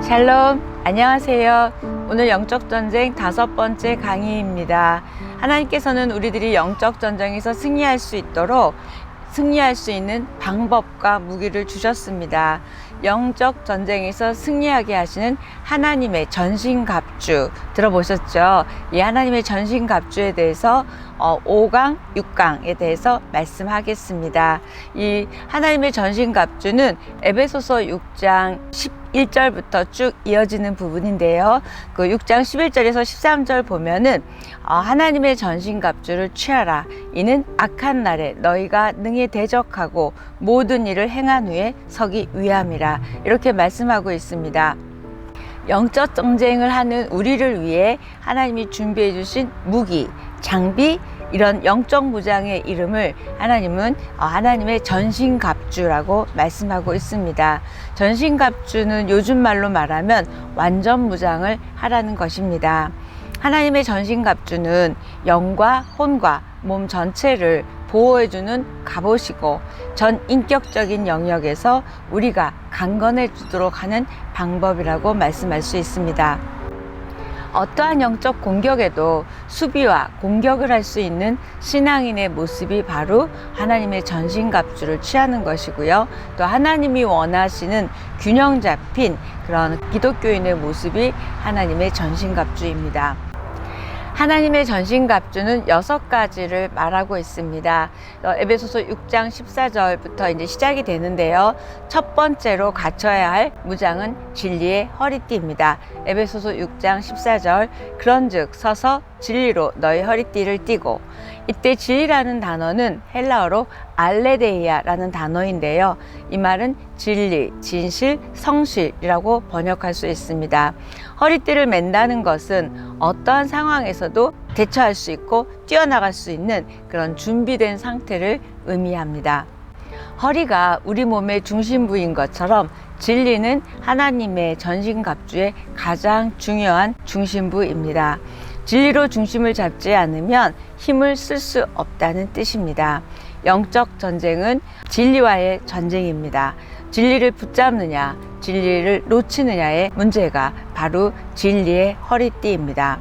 샬롬, 안녕하세요. 오늘 영적전쟁 5번째 강의입니다. 하나님께서는 우리들이 영적전쟁에서 승리할 수 있도록 승리할 수 있는 방법과 무기를 주셨습니다. 영적 전쟁에서 승리하게 하시는 하나님의 전신갑주 들어보셨죠? 이 하나님의 전신갑주에 대해서 5강, 6강에 대해서 말씀하겠습니다. 이 하나님의 전신갑주는 에베소서 6장 11절부터 쭉 이어지는 부분인데요. 그 6장 11절에서 13절 보면은 하나님의 전신갑주를 취하라. 이는 악한 날에 너희가 능히 대적하고 모든 일을 행한 후에 서기 위함이라. 이렇게 말씀하고 있습니다. 영적 전쟁을 하는 우리를 위해 하나님이 준비해 주신 무기, 장비, 이런 영적 무장의 이름을 하나님은 하나님의 전신갑주라고 말씀하고 있습니다. 전신갑주는 요즘 말로 말하면 완전 무장을 하라는 것입니다. 하나님의 전신갑주는 영과 혼과 몸 전체를 보호해주는 갑옷이고 전 인격적인 영역에서 우리가 강건해지도록 하는 방법이라고 말씀할 수 있습니다. 어떠한 영적 공격에도 수비와 공격을 할 수 있는 신앙인의 모습이 바로 하나님의 전신갑주를 취하는 것이고요. 또 하나님이 원하시는 균형 잡힌 그런 기독교인의 모습이 하나님의 전신갑주입니다. 하나님의 전신갑주는 6가지를 말하고 있습니다. 에베소서 6장 14절부터 이제 시작이 되는데요. 첫 번째로 갖춰야 할 무장은 진리의 허리띠입니다. 에베소서 6장 14절 그런즉 서서 진리로 너희 허리띠를 띠고, 이때 진리라는 단어는 헬라어로 알레데이아라는 단어인데요. 이 말은 진리, 진실, 성실이라고 번역할 수 있습니다. 허리띠를 맨다는 것은 어떠한 상황에서도 대처할 수 있고 뛰어나갈 수 있는 그런 준비된 상태를 의미합니다. 허리가 우리 몸의 중심부인 것처럼 진리는 하나님의 전신갑주의 가장 중요한 중심부입니다. 진리로 중심을 잡지 않으면 힘을 쓸 수 없다는 뜻입니다. 영적 전쟁은 진리와의 전쟁입니다. 진리를 붙잡느냐, 진리를 놓치느냐의 문제가 바로 진리의 허리띠입니다.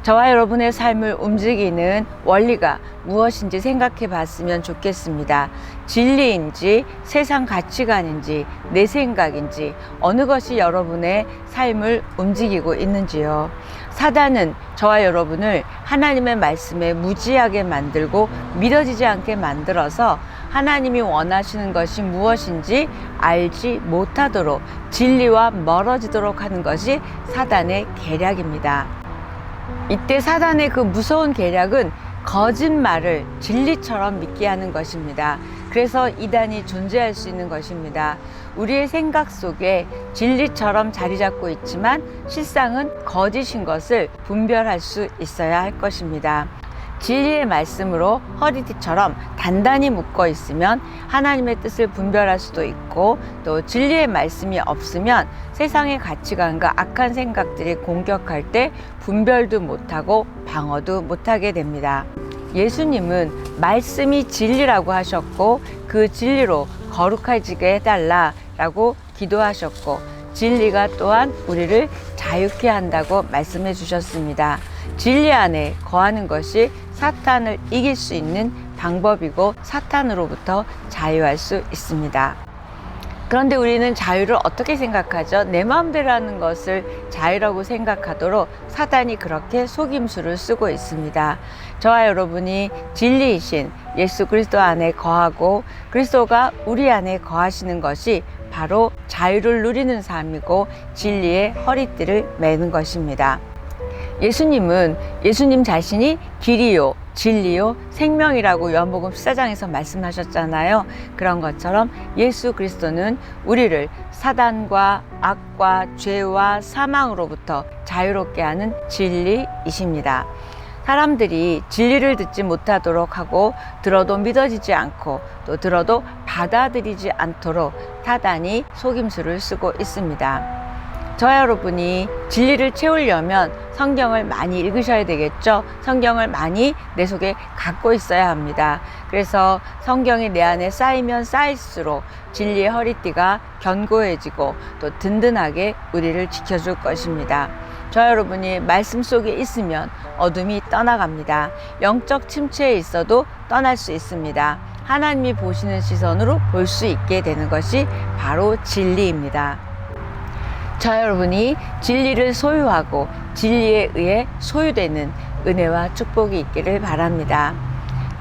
저와 여러분의 삶을 움직이는 원리가 무엇인지 생각해 봤으면 좋겠습니다. 진리인지 세상 가치관인지 내 생각인지 어느 것이 여러분의 삶을 움직이고 있는지요. 사단은 저와 여러분을 하나님의 말씀에 무지하게 만들고 믿어지지 않게 만들어서 하나님이 원하시는 것이 무엇인지 알지 못하도록 진리와 멀어지도록 하는 것이 사단의 계략입니다. 이때 사단의 그 무서운 계략은 거짓말을 진리처럼 믿게 하는 것입니다. 그래서 이단이 존재할 수 있는 것입니다. 우리의 생각 속에 진리처럼 자리 잡고 있지만 실상은 거짓인 것을 분별할 수 있어야 할 것입니다. 진리의 말씀으로 허리띠처럼 단단히 묶어 있으면 하나님의 뜻을 분별할 수도 있고, 또 진리의 말씀이 없으면 세상의 가치관과 악한 생각들이 공격할 때 분별도 못하고 방어도 못하게 됩니다. 예수님은 말씀이 진리라고 하셨고 그 진리로 거룩해지게 해달라라고 기도하셨고, 진리가 또한 우리를 자유케 한다고 말씀해 주셨습니다. 진리 안에 거하는 것이 사탄을 이길 수 있는 방법이고 사탄으로부터 자유할 수 있습니다. 그런데 우리는 자유를 어떻게 생각하죠? 내 마음대로 하는 것을 자유라고 생각하도록 사단이 그렇게 속임수를 쓰고 있습니다. 저와 여러분이 진리이신 예수 그리스도 안에 거하고 그리스도가 우리 안에 거하시는 것이 바로 자유를 누리는 삶이고 진리의 허리띠를 매는 것입니다. 예수님은 예수님 자신이 길이요, 진리요, 생명이라고 요한복음 14장에서 말씀하셨잖아요. 그런 것처럼 예수 그리스도는 우리를 사단과 악과 죄와 사망으로부터 자유롭게 하는 진리이십니다. 사람들이 진리를 듣지 못하도록 하고 들어도 믿어지지 않고 또 들어도 받아들이지 않도록 사단이 속임수를 쓰고 있습니다. 저와 여러분이 진리를 채우려면 성경을 많이 읽으셔야 되겠죠. 성경을 많이 내 속에 갖고 있어야 합니다. 그래서 성경이 내 안에 쌓이면 쌓일수록 진리의 허리띠가 견고해지고 또 든든하게 우리를 지켜줄 것입니다. 저와 여러분이 말씀 속에 있으면 어둠이 떠나갑니다. 영적 침체에 있어도 떠날 수 있습니다. 하나님이 보시는 시선으로 볼 수 있게 되는 것이 바로 진리입니다. 저와 여러분이 진리를 소유하고 진리에 의해 소유되는 은혜와 축복이 있기를 바랍니다.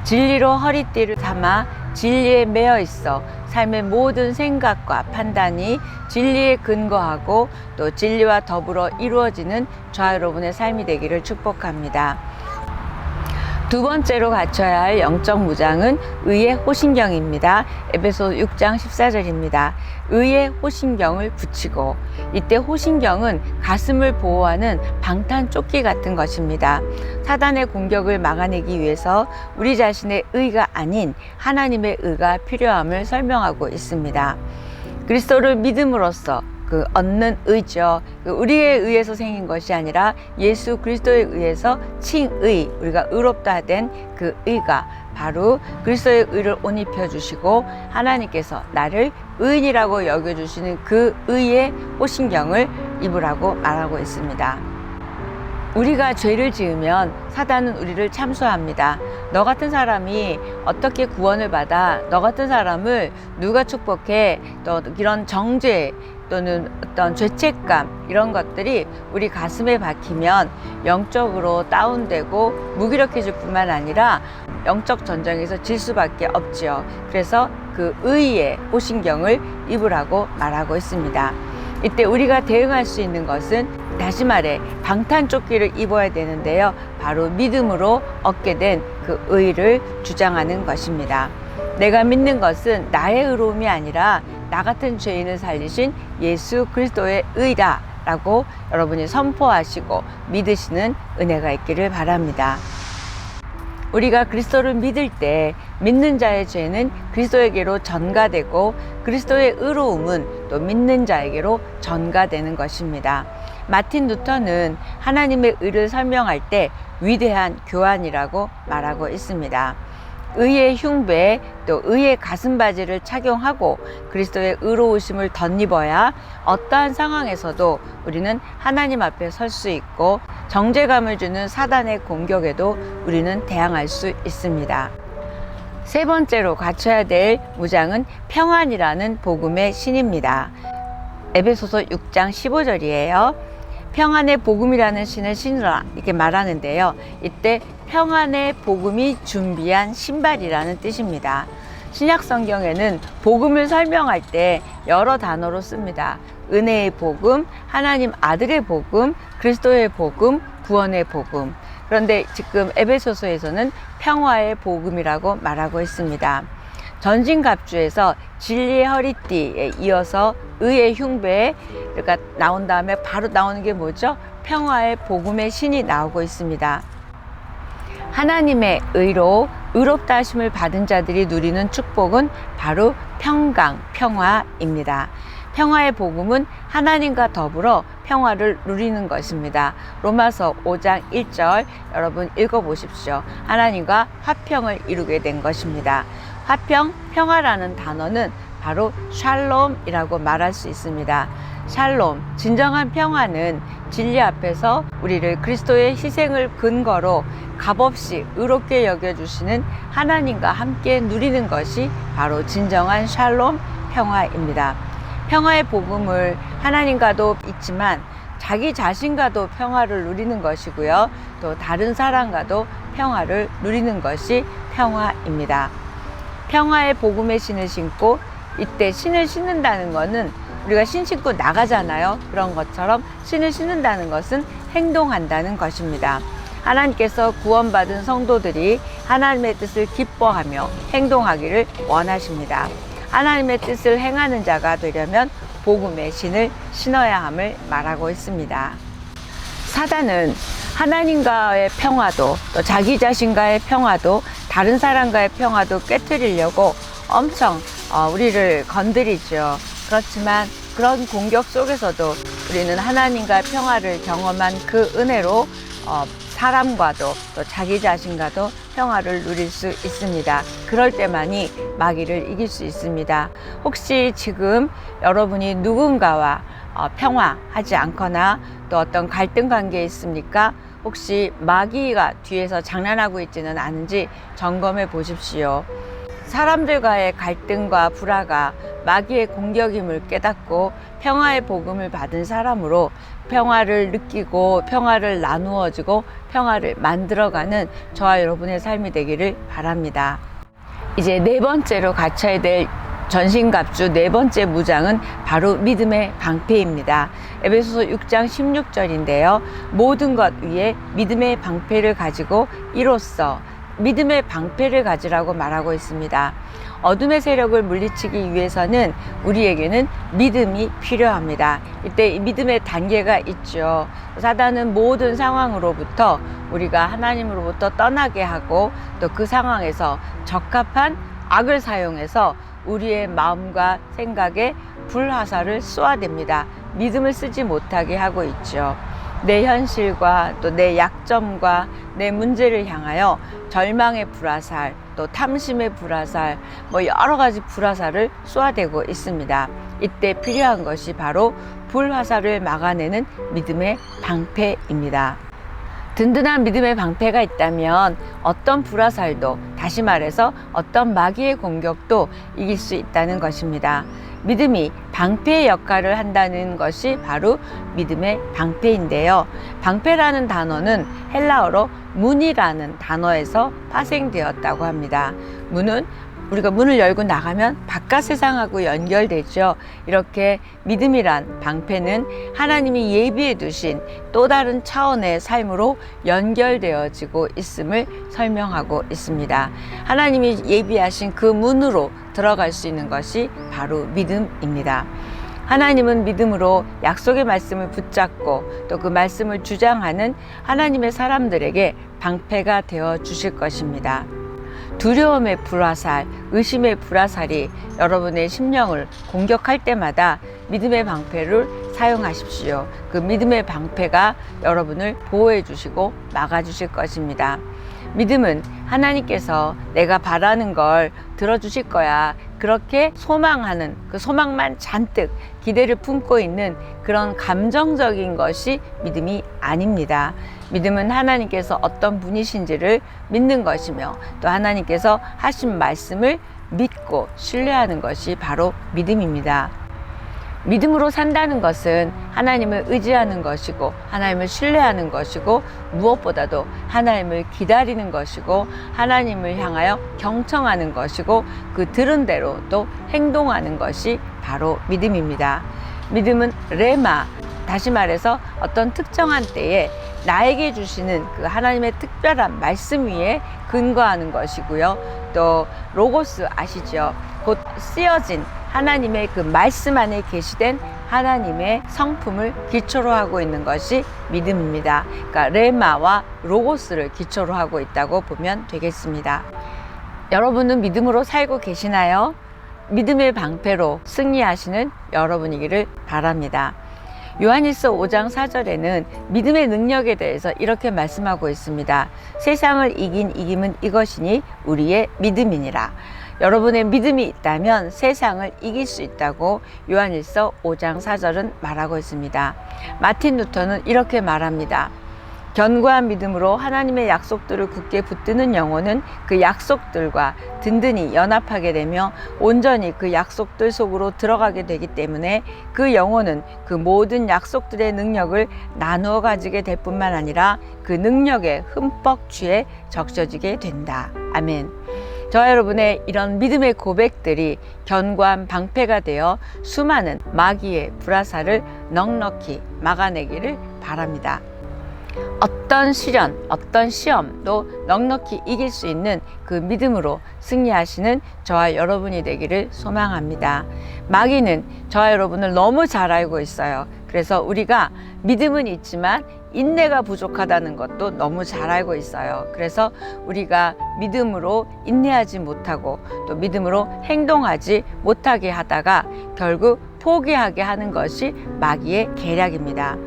진리로 허리띠를 삼아 진리에 매여 있어 삶의 모든 생각과 판단이 진리에 근거하고 또 진리와 더불어 이루어지는 저와 여러분의 삶이 되기를 축복합니다. 두 번째로 갖춰야 할 영적 무장은 의의 호신경입니다. 에베소 6장 14절입니다. 의의 호신경을 붙이고, 이때 호신경은 가슴을 보호하는 방탄조끼 같은 것입니다. 사단의 공격을 막아내기 위해서 우리 자신의 의가 아닌 하나님의 의가 필요함을 설명하고 있습니다. 그리스도를 믿음으로써 얻는 의죠. 우리에 의해서 생긴 것이 아니라 예수 그리스도에 의해서 칭의, 우리가 의롭다 된 그 의가 바로 그리스도의 의를 옷 입혀주시고 하나님께서 나를 의인이라고 여겨주시는 그 의의 호신경을 입으라고 말하고 있습니다. 우리가 죄를 지으면 사단은 우리를 참소합니다. 너 같은 사람이 어떻게 구원을 받아? 너 같은 사람을 누가 축복해? 또 이런 정죄 또는 어떤 죄책감, 이런 것들이 우리 가슴에 박히면 영적으로 다운되고 무기력해질 뿐만 아니라 영적 전쟁에서 질 수밖에 없지요. 그래서 그 의의 호신경을 입으라고 말하고 있습니다. 이때 우리가 대응할 수 있는 것은, 다시 말해 방탄조끼를 입어야 되는데요, 바로 믿음으로 얻게 된 그 의를 주장하는 것입니다. 내가 믿는 것은 나의 의로움이 아니라 나 같은 죄인을 살리신 예수 그리스도의 의다 라고 여러분이 선포하시고 믿으시는 은혜가 있기를 바랍니다. 우리가 그리스도를 믿을 때 믿는 자의 죄는 그리스도에게로 전가되고 그리스도의 의로움은 또 믿는 자에게로 전가되는 것입니다. 마틴 루터는 하나님의 의를 설명할 때 위대한 교환이라고 말하고 있습니다. 의의 흉배에 또 의의 가슴바지를 착용하고 그리스도의 의로우심을 덧입어야 어떠한 상황에서도 우리는 하나님 앞에 설 수 있고 정죄감을 주는 사단의 공격에도 우리는 대항할 수 있습니다. 세 번째로 갖춰야 될 무장은 평안이라는 복음의 신입니다. 에베소서 6장 15절이에요. 평안의 복음이라는 신을 신으라, 이렇게 말하는데요. 이때 평안의 복음이 준비한 신발이라는 뜻입니다. 신약 성경에는 복음을 설명할 때 여러 단어로 씁니다. 은혜의 복음, 하나님 아들의 복음, 그리스도의 복음, 구원의 복음. 그런데 지금 에베소서에서는 평화의 복음이라고 말하고 있습니다. 전신갑주에서 진리의 허리띠에 이어서 의의 흉배에 그러니까 나온 다음에 바로 나오는 게 뭐죠? 평화의 복음의 신이 나오고 있습니다. 하나님의 의로 의롭다 하심을 받은 자들이 누리는 축복은 바로 평강, 평화입니다. 평화의 복음은 하나님과 더불어 평화를 누리는 것입니다. 로마서 5장 1절 여러분 읽어보십시오. 하나님과 화평을 이루게 된 것입니다. 화평, 평화라는 단어는 바로 샬롬이라고 말할 수 있습니다. 샬롬, 진정한 평화는 진리 앞에서 우리를 그리스도의 희생을 근거로 값없이 의롭게 여겨주시는 하나님과 함께 누리는 것이 바로 진정한 샬롬, 평화입니다. 평화의 복음을 하나님과도 있지만 자기 자신과도 평화를 누리는 것이고요. 또 다른 사람과도 평화를 누리는 것이 평화입니다. 평화의 복음의 신을 신고, 이때 신을 신는다는 것은 우리가 신 신고 나가잖아요. 그런 것처럼 신을 신는다는 것은 행동한다는 것입니다. 하나님께서 구원받은 성도들이 하나님의 뜻을 기뻐하며 행동하기를 원하십니다. 하나님의 뜻을 행하는 자가 되려면 복음의 신을 신어야 함을 말하고 있습니다. 사단은 하나님과의 평화도 또 자기 자신과의 평화도 다른 사람과의 평화도 깨뜨리려고 엄청 우리를 건드리죠. 그렇지만 그런 공격 속에서도 우리는 하나님과 평화를 경험한 그 은혜로 사람과도 또 자기 자신과도 평화를 누릴 수 있습니다. 그럴 때만이 마귀를 이길 수 있습니다. 혹시 지금 여러분이 누군가와 평화하지 않거나 또 어떤 갈등 관계에 있습니까? 혹시 마귀가 뒤에서 장난하고 있지는 않은지 점검해 보십시오. 사람들과의 갈등과 불화가 마귀의 공격임을 깨닫고 평화의 복음을 받은 사람으로 평화를 느끼고 평화를 나누어지고 평화를 만들어가는 저와 여러분의 삶이 되기를 바랍니다. 이제 네 번째로 갖춰야 될 전신갑주 네 번째 무장은 바로 믿음의 방패입니다. 에베소서 6장 16절인데요. 모든 것 위에 믿음의 방패를 가지고 이로써 믿음의 방패를 가지라고 말하고 있습니다. 어둠의 세력을 물리치기 위해서는 우리에게는 믿음이 필요합니다. 이때 이 믿음의 단계가 있죠. 사단은 모든 상황으로부터 우리가 하나님으로부터 떠나게 하고 또 그 상황에서 적합한 악을 사용해서 우리의 마음과 생각에 불화살을 쏘아댑니다. 믿음을 쓰지 못하게 하고 있죠. 내 현실과 또 내 약점과 내 문제를 향하여 절망의 불화살, 또 탐심의 불화살, 여러 가지 불화살을 쏘아대고 있습니다. 이때 필요한 것이 바로 불화살을 막아내는 믿음의 방패입니다. 든든한 믿음의 방패가 있다면 어떤 불화살도, 다시 말해서 어떤 마귀의 공격도 이길 수 있다는 것입니다. 믿음이 방패의 역할을 한다는 것이 바로 믿음의 방패인데요. 방패라는 단어는 헬라어로 문이라는 단어에서 파생되었다고 합니다. 문은 우리가 문을 열고 나가면 바깥 세상하고 연결되죠. 이렇게 믿음이란 방패는 하나님이 예비해 두신 또 다른 차원의 삶으로 연결되어지고 있음을 설명하고 있습니다. 하나님이 예비하신 그 문으로 들어갈 수 있는 것이 바로 믿음입니다. 하나님은 믿음으로 약속의 말씀을 붙잡고 또 그 말씀을 주장하는 하나님의 사람들에게 방패가 되어 주실 것입니다. 두려움의 불화살, 의심의 불화살이 여러분의 심령을 공격할 때마다 믿음의 방패를 사용하십시오. 그 믿음의 방패가 여러분을 보호해 주시고 막아 주실 것입니다. 믿음은 하나님께서 내가 바라는 걸 들어주실 거야, 그렇게 소망하는, 그 소망만 잔뜩 기대를 품고 있는 그런 감정적인 것이 믿음이 아닙니다. 믿음은 하나님께서 어떤 분이신지를 믿는 것이며 또 하나님께서 하신 말씀을 믿고 신뢰하는 것이 바로 믿음입니다. 믿음으로 산다는 것은 하나님을 의지하는 것이고 하나님을 신뢰하는 것이고 무엇보다도 하나님을 기다리는 것이고 하나님을 향하여 경청하는 것이고 그 들은 대로 또 행동하는 것이 바로 믿음입니다. 믿음은 레마, 다시 말해서 어떤 특정한 때에 나에게 주시는 그 하나님의 특별한 말씀 위에 근거하는 것이고요. 또 로고스 아시죠? 곧 쓰여진 하나님의 그 말씀 안에 계시된 하나님의 성품을 기초로 하고 있는 것이 믿음입니다. 그러니까 레마와 로고스를 기초로 하고 있다고 보면 되겠습니다. 여러분은 믿음으로 살고 계시나요? 믿음의 방패로 승리하시는 여러분이기를 바랍니다. 요한일서 5장 4절에는 믿음의 능력에 대해서 이렇게 말씀하고 있습니다. 세상을 이긴 이김은 이것이니 우리의 믿음이니라. 여러분의 믿음이 있다면 세상을 이길 수 있다고 요한일서 5장 4절은 말하고 있습니다. 마틴 루터는 이렇게 말합니다. 견고한 믿음으로 하나님의 약속들을 굳게 붙드는 영혼은 그 약속들과 든든히 연합하게 되며 온전히 그 약속들 속으로 들어가게 되기 때문에 그 영혼은 그 모든 약속들의 능력을 나누어 가지게 될 뿐만 아니라 그 능력에 흠뻑 취해 적셔지게 된다. 아멘. 저와 여러분의 이런 믿음의 고백들이 견고한 방패가 되어 수많은 마귀의 불화살을 넉넉히 막아내기를 바랍니다. 어떤 시련, 어떤 시험도 넉넉히 이길 수 있는 그 믿음으로 승리하시는 저와 여러분이 되기를 소망합니다. 마귀는 저와 여러분을 너무 잘 알고 있어요. 그래서 우리가 믿음은 있지만 인내가 부족하다는 것도 너무 잘 알고 있어요. 그래서 우리가 믿음으로 인내하지 못하고 또 믿음으로 행동하지 못하게 하다가 결국 포기하게 하는 것이 마귀의 계략입니다.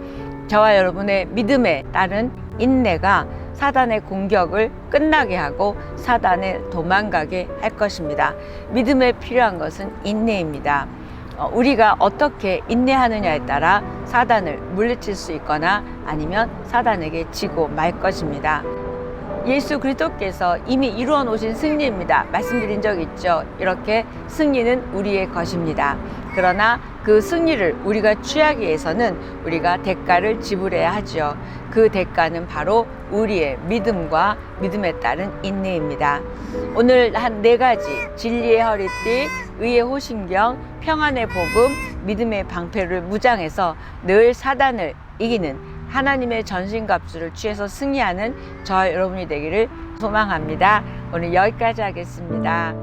저와 여러분의 믿음에 따른 인내가 사단의 공격을 끝나게 하고 사단에 도망가게 할 것입니다. 믿음에 필요한 것은 인내입니다. 우리가 어떻게 인내하느냐에 따라 사단을 물리칠 수 있거나 아니면 사단에게 지고 말 것입니다. 예수 그리스도께서 이미 이루어 놓으신 승리입니다. 말씀드린 적 있죠. 이렇게 승리는 우리의 것입니다. 그러나 그 승리를 우리가 취하기 위해서는 우리가 대가를 지불해야 하죠. 그 대가는 바로 우리의 믿음과 믿음에 따른 인내입니다. 오늘 한 4가지 진리의 허리띠, 의의 호심경, 평안의 복음, 믿음의 방패를 무장해서 늘 사단을 이기는 하나님의 전신갑주를 취해서 승리하는 저와 여러분이 되기를 소망합니다. 오늘 여기까지 하겠습니다.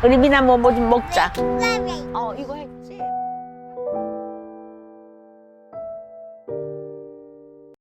우리 미나 뭐 좀 먹자. 이거 해.